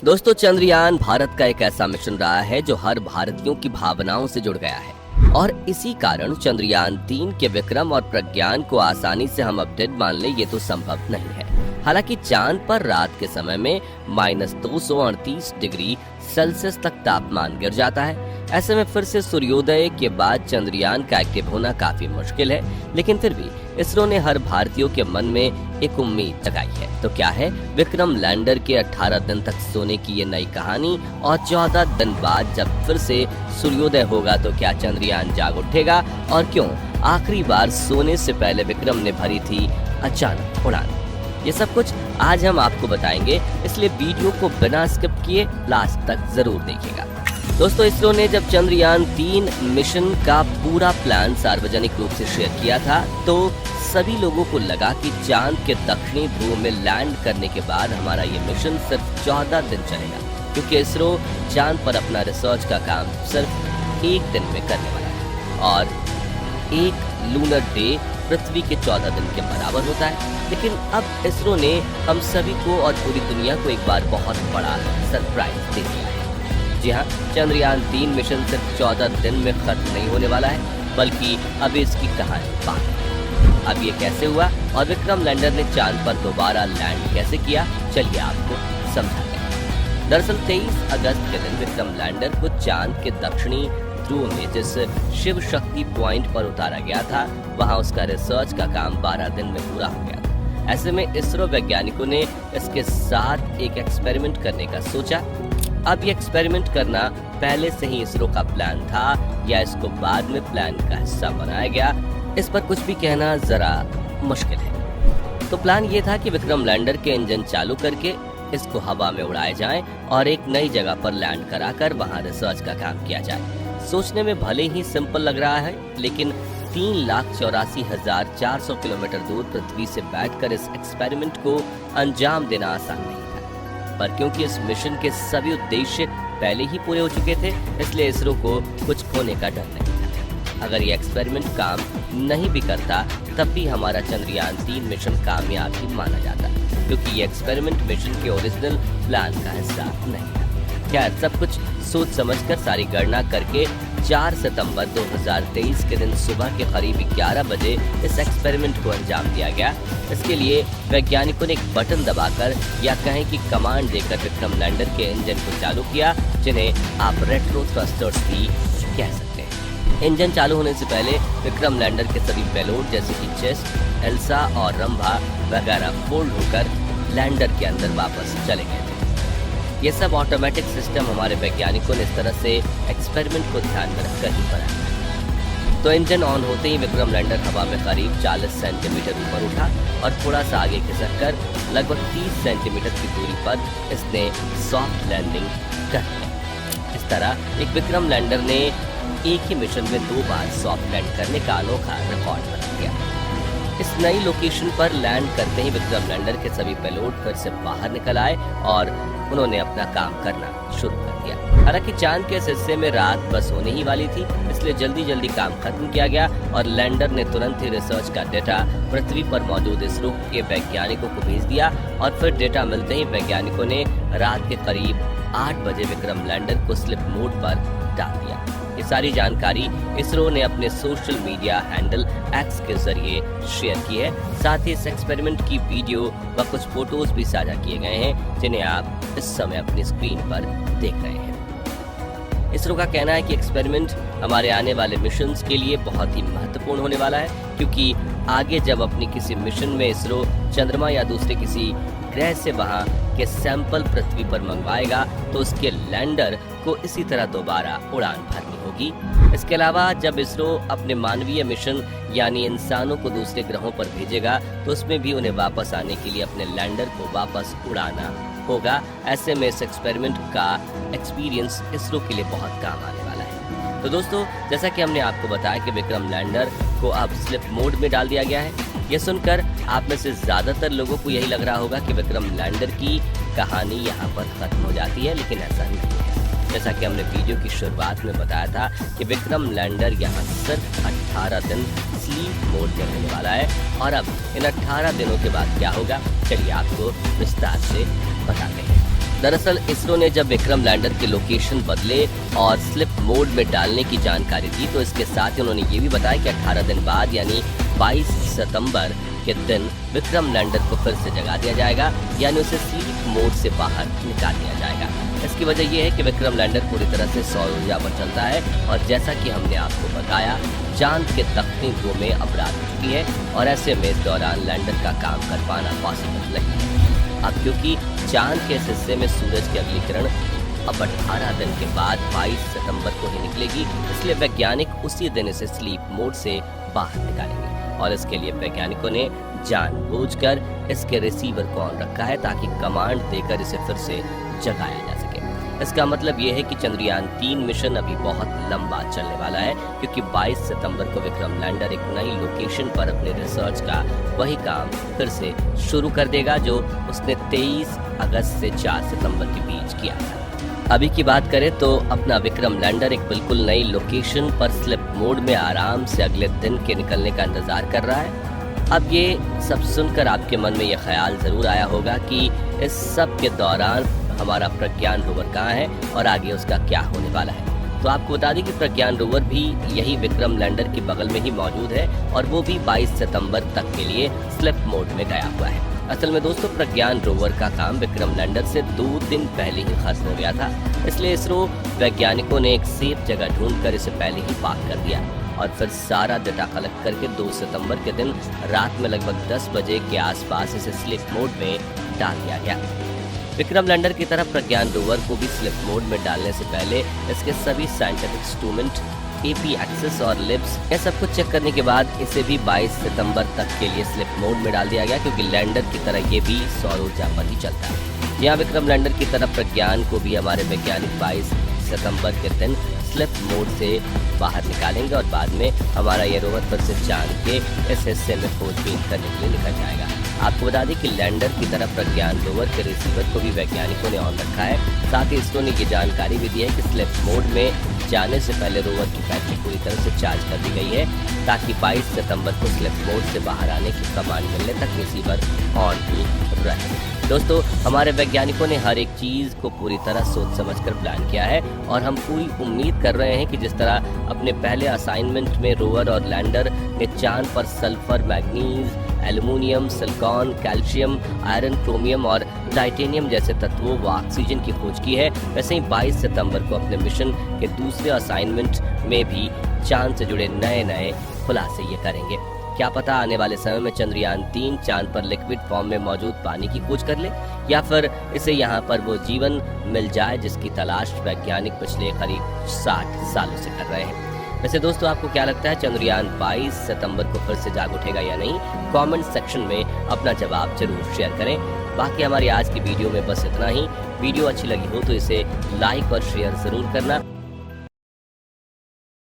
दोस्तों, चंद्रयान भारत का एक ऐसा मिशन रहा है जो हर भारतीयों की भावनाओं से जुड़ गया है और इसी कारण चंद्रयान 3 के विक्रम और प्रज्ञान को आसानी से हम अपडेट मान लें ये तो संभव नहीं है। हालांकि चांद पर रात के समय में -238 डिग्री सेल्सियस तक तापमान गिर जाता है। ऐसे में फिर से सूर्योदय के बाद चंद्रयान का एक्टिव होना काफी मुश्किल है, लेकिन फिर भी इसरो ने हर भारतीयों के मन में एक उम्मीद जगाई है। तो क्या है विक्रम लैंडर के 18 दिन तक सोने की ये नई कहानी, और 14 दिन बाद जब फिर से सूर्योदय होगा तो क्या चंद्रयान जाग उठेगा, और क्यों आखिरी बार सोने से पहले विक्रम ने भरी थी अचानक उड़ान। ये सब कुछ आज हम आपको बताएंगे, इसलिए वीडियो को बिना स्किप किए लास्ट तक जरूर देखिएगा। दोस्तों, इसरो ने जब चंद्रयान 3 मिशन का पूरा प्लान सार्वजनिक रूप से शेयर किया था तो सभी लोगों को लगा कि चांद के दक्षिणी ध्रुव में लैंड करने के बाद हमारा ये मिशन सिर्फ 14 दिन चलेगा, क्योंकि इसरो चांद पर अपना रिसर्च का काम सिर्फ एक दिन में करने वाला है और एक लूनर डे पृथ्वी के 14 दिन के बराबर होता है। लेकिन अब इसरो ने हम सभी को और पूरी दुनिया को एक बार बहुत बड़ा सरप्राइज दे दिया है। जी हाँ, चंद्रयान 3 मिशन सिर्फ 14 दिन में खत्म नहीं होने वाला है, बल्कि अभी इसकी कहानी बाकी है। अब ये कैसे हुआ और विक्रम लैंडर ने चांद पर दोबारा लैंड कैसे किया, चलिए आपको समझाते हैं। दरअसल 23 अगस्त के दिन विक्रम लैंडर को चांद के दक्षिणी ध्रुव में जिस शिव शक्ति पॉइंट पर उतारा गया था, वहाँ उसका रिसर्च का काम 12 दिन में पूरा हो गया था। ऐसे में इसरो वैज्ञानिकों ने इसके साथ एक एक्सपेरिमेंट करने का सोचा। अब ये एक्सपेरिमेंट करना पहले से ही इसरो का प्लान था या इसको बाद में प्लान का हिस्सा बनाया गया, इस पर कुछ भी कहना जरा मुश्किल है। तो प्लान ये था कि विक्रम लैंडर के इंजन चालू करके इसको हवा में उड़ाए जाएं और एक नई जगह पर लैंड कराकर वहां रिसर्च का काम किया जाए। सोचने में भले ही सिंपल लग रहा है, लेकिन 3,84,400 किलोमीटर दूर पृथ्वी से बैठकर इस एक्सपेरिमेंट को अंजाम देना आसान नहीं था। पर क्योंकि इस मिशन के सभी उद्देश्य पहले ही पूरे हो चुके थे, इसलिए इसरो को कुछ खोने का डर नहीं था। अगर ये एक्सपेरिमेंट काम नहीं भी करता तब भी हमारा चंद्रयान 3 मिशन कामयाब ही माना जाता, क्योंकि ये एक्सपेरिमेंट मिशन के ओरिजिनल प्लान का हिस्सा नहीं था। क्या सब कुछ सोच समझकर सारी गणना करके 4 सितंबर 2023 के दिन सुबह के करीब 11 बजे इस एक्सपेरिमेंट को अंजाम दिया गया। इसके लिए वैज्ञानिकों ने एक बटन दबाकर या कहें कि कमांड देकर विक्रम लैंडर के इंजन को चालू किया, जिन्हें आप रेट्रो थ्रस्टर्स भी कह सकते हैं। इंजन चालू होने से पहले विक्रम लैंडर के सभी पेलोड जैसे कि चेस्ट, एल्सा और रंभा वगैरह फोल्ड होकर लैंडर के अंदर वापस चले गए थे। ये सब ऑटोमेटिक सिस्टम हमारे वैज्ञानिकों ने इस तरह से एक्सपेरिमेंट को ध्यान में रखकर ही बनाया। तो इंजन ऑन होते ही विक्रम लैंडर हवा में करीब 40 सेंटीमीटर ऊपर उठा और थोड़ा सा आगे खिसककर लगभग 30 सेंटीमीटर की दूरी पर इसने सॉफ्ट लैंडिंग कर दी। इस तरह एक विक्रम लैंडर ने एक ही मिशन में 2 बार सॉफ्ट लैंड करने का अनोखा रिकॉर्ड बना दिया। इस नई लोकेशन पर लैंड करते ही विक्रम लैंडर के सभी पेलोड फिर से बाहर निकल आए और उन्होंने अपना काम करना शुरू कर दिया। हालांकि चांद के इस हिस्से में रात बस होने ही वाली थी, इसलिए जल्दी जल्दी काम खत्म किया गया और लैंडर ने तुरंत ही रिसर्च का डेटा पृथ्वी पर मौजूद इसरो के वैज्ञानिकों को भेज दिया और फिर डेटा मिलते ही वैज्ञानिकों ने रात के करीब 8 बजे विक्रम लैंडर को स्लिप मोड पर डाल दिया। ये सारी जानकारी इसरो ने अपने सोशल मीडिया हैंडल एक्स के जरिए शेयर की है। साथ ही इस एक्सपेरिमेंट की वीडियो व कुछ फोटोज भी साझा किए गए हैं, जिन्हें आप इस समय अपनी स्क्रीन पर देख रहे हैं। इसरो का कहना है कि एक्सपेरिमेंट हमारे आने वाले मिशंस के लिए बहुत ही महत्वपूर्ण होने वाला है, क्योंकि आगे जब अपनी किसी मिशन में इसरो चंद्रमा या दूसरे किसी ग्रह से वहां के सैंपल पृथ्वी पर मंगवाएगा तो उसके लैंडर को इसी तरह दोबारा उड़ान भरनी होगी। इसके अलावा जब इसरो अपने मानवीय मिशन यानी इंसानों को दूसरे ग्रहों पर भेजेगा तो उसमें भी उन्हें वापस आने के लिए अपने लैंडर को वापस उड़ाना होगा। ऐसे में इस एक्सपेरिमेंट का एक्सपीरियंस इसरो के लिए बहुत काम आने वाला है। तो दोस्तों, जैसा कि हमने आपको बताया कि विक्रम लैंडर को अब स्लिप मोड में डाल दिया गया है। ये सुनकर आप में से ज्यादातर लोगों को यही लग रहा होगा कि विक्रम लैंडर की कहानी यहाँ पर खत्म हो जाती है, लेकिन ऐसा नहीं है। जैसा कि हमने वीडियो की शुरुआत में बताया था कि विक्रम लैंडर यहाँ सिर्फ 18 दिन स्लीप मोड में रहने वाला है। और अब इन 18 दिनों के बाद क्या होगा, चलिए आपको विस्तार से बताते हैं। दरअसल इसरो ने जब विक्रम लैंडर के लोकेशन बदले और स्लिप मोड में डालने की जानकारी दी तो इसके साथ ही उन्होंने ये भी बताया कि 18 दिन बाद यानी 22 सितंबर के दिन विक्रम लैंडर को फिर से जगा दिया जाएगा, यानी उसे स्लीप मोड से बाहर निकाल दिया जाएगा। इसकी वजह यह है कि विक्रम लैंडर पूरी तरह से सौर ऊर्जा पर चलता है और जैसा कि हमने आपको बताया चांद के दक्षिणी ध्रुव में अब रात हो चुकी है और ऐसे में इस दौरान लैंडर का काम कर पाना पॉसिबल नहीं है। अब क्योंकि चांद के इस हिस्से में सूरज की अगली किरण अब 18 दिन के बाद 22 सितंबर को ही निकलेगी, इसलिए वैज्ञानिक उसी दिन इसे स्लीप मोड से बाहर निकालेंगे और इसके लिए वैज्ञानिकों ने जानबूझकर इसके रिसीवर को ऑन रखा है ताकि कमांड देकर इसे फिर से जगाया जा सके। इसका मतलब ये है कि चंद्रयान 3 मिशन अभी बहुत लंबा चलने वाला है, क्योंकि 22 सितंबर को विक्रम लैंडर एक नई लोकेशन पर अपने रिसर्च का वही काम फिर से शुरू कर देगा जो उसने 23 अगस्त से 4 सितंबर के बीच किया था। अभी की बात करें तो अपना विक्रम लैंडर एक बिल्कुल नई लोकेशन पर स्लिप मोड में आराम से अगले दिन के निकलने का इंतजार कर रहा है। अब ये सब सुनकर आपके मन में यह ख्याल जरूर आया होगा कि इस सब के दौरान हमारा प्रज्ञान रोवर कहाँ है और आगे उसका क्या होने वाला है। तो आपको बता दें कि प्रज्ञान रोवर भी यही विक्रम लैंडर के बगल में ही मौजूद है और वो भी 22 सितंबर तक के लिए स्लिप मोड में गया हुआ है। असल में दोस्तों प्रज्ञान रोवर का काम विक्रम लैंडर से 2 दिन पहले ही खत्म हो गया था, इसलिए इसरो वैज्ञानिकों ने एक सेफ जगह ढूंढकर इसे पहले ही पार्क कर दिया और फिर सारा डाटा कलेक्ट करके 2 सितंबर के दिन रात में लगभग 10 बजे के आसपास इसे स्लिप मोड में डाल दिया गया। विक्रम लैंडर की तरफ प्रज्ञान रोवर को भी स्लिप मोड में डालने से पहले इसके सभी साइंटिफिक इंस्ट्रूमेंट AP एक्सेस और लिब्स ये सब कुछ चेक करने के बाद इसे भी 22 सितंबर तक के लिए स्लिप मोड में डाल दिया गया, क्योंकि लैंडर की तरह ये भी सौर ऊर्जा पर ही चलता है। यहाँ विक्रम लैंडर की तरफ प्रज्ञान को भी हमारे वैज्ञानिक 22 सितंबर के दिन स्लिप मोड से बाहर निकालेंगे और बाद में हमारा ये रोवर फिर से चांद के इस हिस्से में खोजबीन करने के लिए निकल जाएगा। आपको बता दें कि लैंडर की तरफ प्रज्ञान रोवर के रिसीवर को भी वैज्ञानिकों ने ऑन रखा है। साथ ही इसरो ने ये जानकारी भी दी है कि स्लिप मोड में जाने से पहले रोवर की बैटरी पूरी तरह से चार्ज कर दी गई है ताकि 22 सितंबर को स्लिप मोड से बाहर आने की कमांड मिलने तक रिसीवर ऑन ही रहे। दोस्तों हमारे वैज्ञानिकों ने हर एक चीज़ को पूरी तरह सोच समझकर प्लान किया है और हम पूरी उम्मीद कर रहे हैं कि जिस तरह अपने पहले असाइनमेंट में रोवर और लैंडर ने चांद पर sulphur, manganese, aluminium, silicon, calcium, iron, chromium और टाइटेनियम जैसे तत्वों व ऑक्सीजन की खोज की है, वैसे ही 22 सितंबर को अपने मिशन के दूसरे असाइनमेंट में भी चांद से जुड़े नए नए खुलासे ये करेंगे। क्या पता आने वाले समय में चंद्रयान 3 चांद पर लिक्विड फॉर्म में मौजूद पानी की खोज कर ले या फिर इसे यहाँ पर वो जीवन मिल जाए जिसकी तलाश वैज्ञानिक पिछले करीब 60 सालों से कर रहे हैं। वैसे दोस्तों आपको क्या लगता है चंद्रयान 22 सितंबर को फिर से जाग उठेगा या नहीं? कमेंट सेक्शन में अपना जवाब जरूर शेयर करें। बाकी हमारी आज की वीडियो में बस इतना ही। वीडियो अच्छी लगी हो तो इसे लाइक और शेयर जरूर करना।